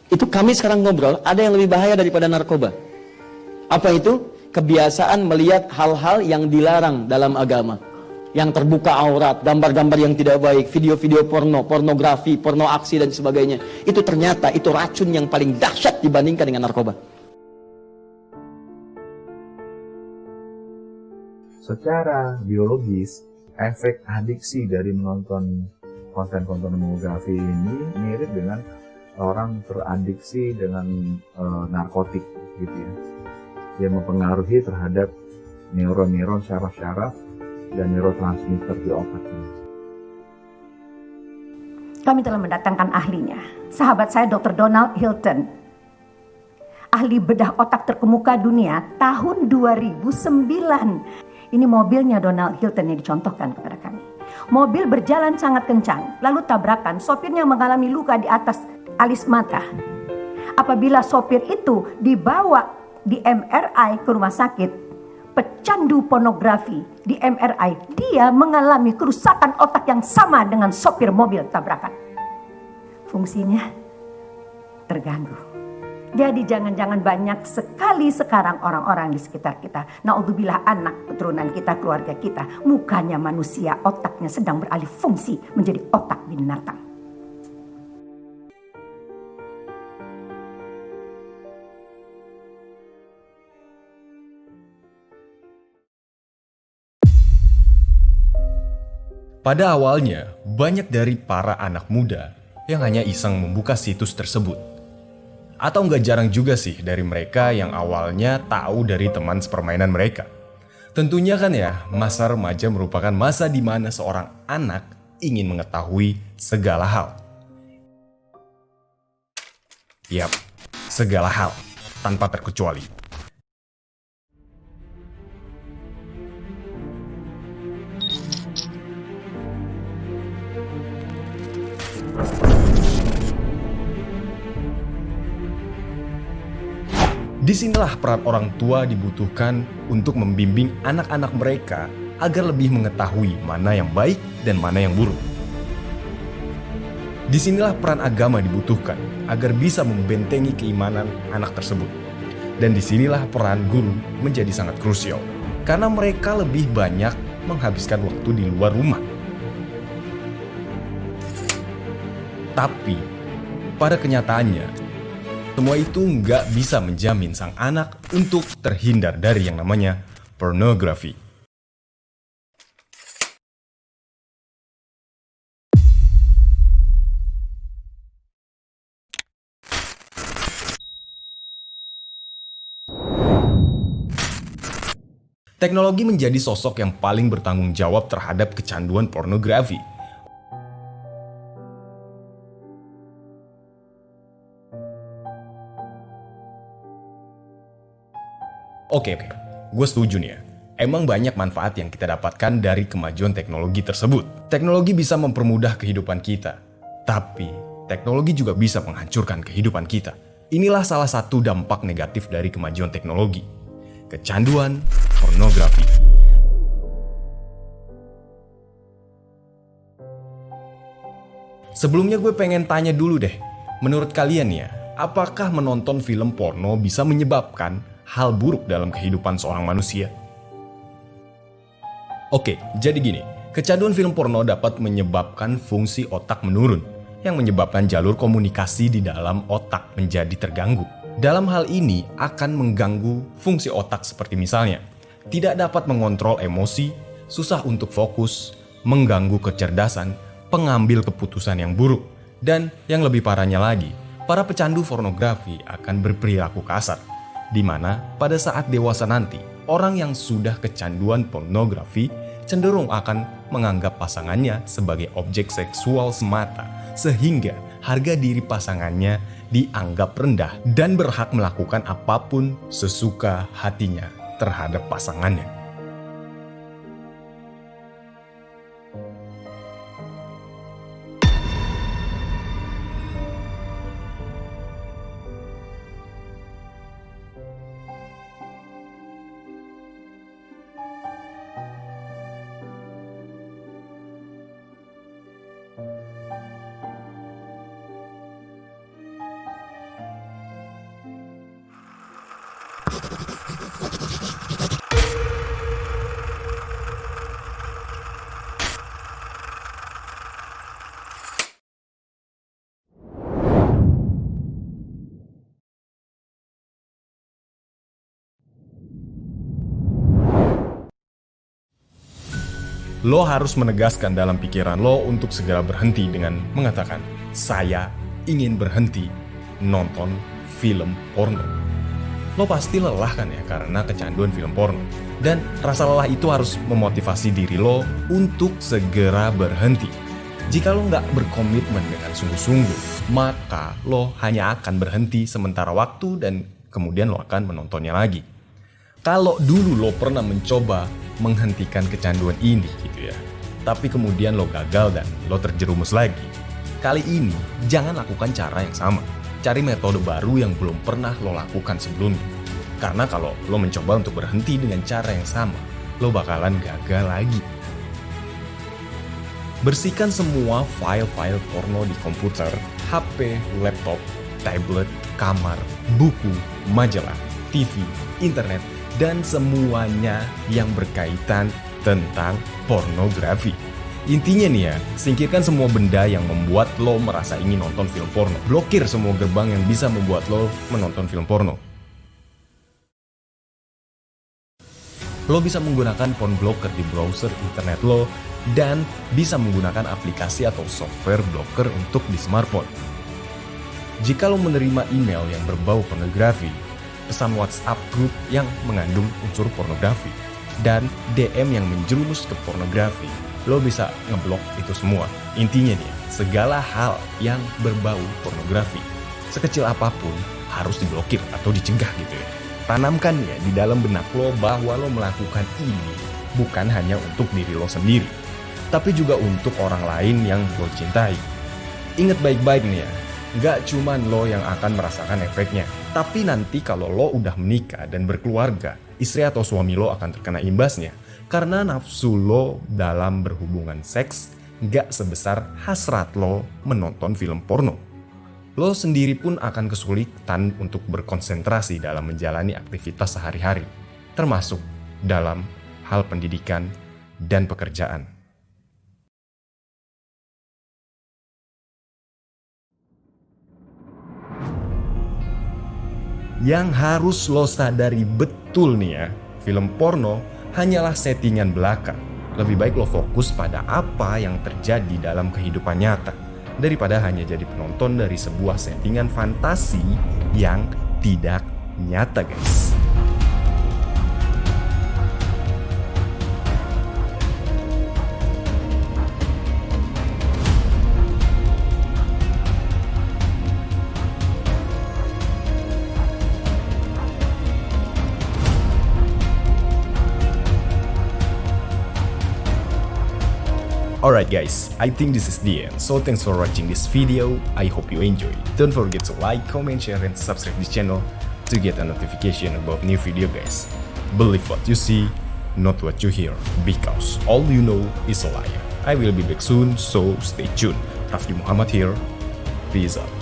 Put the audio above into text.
Itu kami sekarang ngobrol, ada yang lebih bahaya daripada narkoba. Apa itu? Kebiasaan melihat hal-hal yang dilarang dalam agama. Yang terbuka aurat, gambar-gambar yang tidak baik, video-video porno, pornografi, porno aksi dan sebagainya. Itu ternyata itu racun yang paling dahsyat dibandingkan dengan narkoba. Secara biologis, efek adiksi dari menonton konten-konten pornografi ini mirip dengan orang teradiksi dengan narkotik gitu ya. Dia mempengaruhi terhadap neuron-neuron syaraf-syaraf dan neurotransmitter di otaknya. Kami telah mendatangkan ahlinya, sahabat saya Dr. Donald Hilton, ahli bedah otak terkemuka dunia tahun 2009. Ini mobilnya Donald Hilton yang dicontohkan kepada kami. Mobil berjalan sangat kencang, lalu tabrakan, sopirnya mengalami luka di atas alis mata. Apabila sopir itu dibawa di MRI ke rumah sakit, pecandu pornografi di MRI, dia mengalami kerusakan otak yang sama dengan sopir mobil tabrakan. Fungsinya terganggu. Jadi jangan-jangan banyak sekali sekarang orang-orang di sekitar kita, naudzubillah, anak keturunan kita, keluarga kita, mukanya manusia, otaknya sedang beralih fungsi menjadi otak binatang. Pada awalnya, banyak dari para anak muda yang hanya iseng membuka situs tersebut. Atau nggak jarang juga sih dari mereka yang awalnya tahu dari teman sepermainan mereka. Tentunya kan ya, masa remaja merupakan masa di mana seorang anak ingin mengetahui segala hal. Yap, segala hal, tanpa terkecuali. Disinilah peran orang tua dibutuhkan untuk membimbing anak-anak mereka agar lebih mengetahui mana yang baik dan mana yang buruk. Disinilah peran agama dibutuhkan agar bisa membentengi keimanan anak tersebut. Dan disinilah peran guru menjadi sangat krusial, karena mereka lebih banyak menghabiskan waktu di luar rumah. Tapi, pada kenyataannya, semua itu nggak bisa menjamin sang anak untuk terhindar dari yang namanya pornografi. Teknologi menjadi sosok yang paling bertanggung jawab terhadap kecanduan pornografi. Oke, gue setuju nih ya. Emang banyak manfaat yang kita dapatkan dari kemajuan teknologi tersebut. Teknologi bisa mempermudah kehidupan kita, tapi teknologi juga bisa menghancurkan kehidupan kita. Inilah salah satu dampak negatif dari kemajuan teknologi. Kecanduan pornografi. Sebelumnya gue pengen tanya dulu deh, menurut kalian ya, apakah menonton film porno bisa menyebabkan hal buruk dalam kehidupan seorang manusia? Oke, jadi gini, kecanduan film porno dapat menyebabkan fungsi otak menurun, yang menyebabkan jalur komunikasi di dalam otak menjadi terganggu. Dalam hal ini akan mengganggu fungsi otak seperti misalnya, tidak dapat mengontrol emosi, susah untuk fokus, mengganggu kecerdasan, pengambil keputusan yang buruk, dan yang lebih parahnya lagi, para pecandu pornografi akan berperilaku kasar. Di mana pada saat dewasa nanti, orang yang sudah kecanduan pornografi cenderung akan menganggap pasangannya sebagai objek seksual semata, sehingga harga diri pasangannya dianggap rendah dan berhak melakukan apapun sesuka hatinya terhadap pasangannya. Lo harus menegaskan dalam pikiran lo untuk segera berhenti dengan mengatakan, saya ingin berhenti nonton film porno. Lo pasti lelah kan ya karena kecanduan film porno. Dan rasa lelah itu harus memotivasi diri lo untuk segera berhenti. Jika lo nggak berkomitmen dengan sungguh-sungguh, maka lo hanya akan berhenti sementara waktu dan kemudian lo akan menontonnya lagi. Kalau dulu lo pernah mencoba menghentikan kecanduan ini gitu ya, tapi kemudian lo gagal dan lo terjerumus lagi, kali ini jangan lakukan cara yang sama. Cari metode baru yang belum pernah lo lakukan sebelumnya. Karena kalau lo mencoba untuk berhenti dengan cara yang sama, lo bakalan gagal lagi. Bersihkan semua file-file porno di komputer, HP, laptop, tablet, kamar, buku, majalah, TV, internet, dan semuanya yang berkaitan tentang pornografi. Intinya nih ya, singkirkan semua benda yang membuat lo merasa ingin nonton film porno. Blokir semua gerbang yang bisa membuat lo menonton film porno. Lo bisa menggunakan porn blocker di browser internet lo dan bisa menggunakan aplikasi atau software blocker untuk di smartphone. Jika lo menerima email yang berbau pornografi, pesan WhatsApp grup yang mengandung unsur pornografi, dan DM yang menjerumus ke pornografi, lo bisa ngeblok itu semua. Intinya nih, segala hal yang berbau pornografi, sekecil apapun harus diblokir atau dicegah gitu ya. Tanamkan ya di dalam benak lo bahwa lo melakukan ini bukan hanya untuk diri lo sendiri, tapi juga untuk orang lain yang lo cintai. Ingat baik-baik nih ya, gak cuman lo yang akan merasakan efeknya, tapi nanti kalau lo udah menikah dan berkeluarga, istri atau suami lo akan terkena imbasnya. Karena nafsu lo dalam berhubungan seks gak sebesar hasrat lo menonton film porno. Lo sendiri pun akan kesulitan untuk berkonsentrasi dalam menjalani aktivitas sehari-hari, termasuk dalam hal pendidikan dan pekerjaan. Yang harus lo sadari betul nih ya, film porno hanyalah settingan belaka. Lebih baik lo fokus pada apa yang terjadi dalam kehidupan nyata, daripada hanya jadi penonton dari sebuah settingan fantasi yang tidak nyata, guys. Alright guys, I think this is the end. So thanks for watching this video. I hope you enjoy. Don't forget to like, comment, share, and subscribe this channel to get a notification about new video guys. Believe what you see, not what you hear, because all you know is a liar. I will be back soon, so stay tuned. Rafdi Muhammad here. Peace out.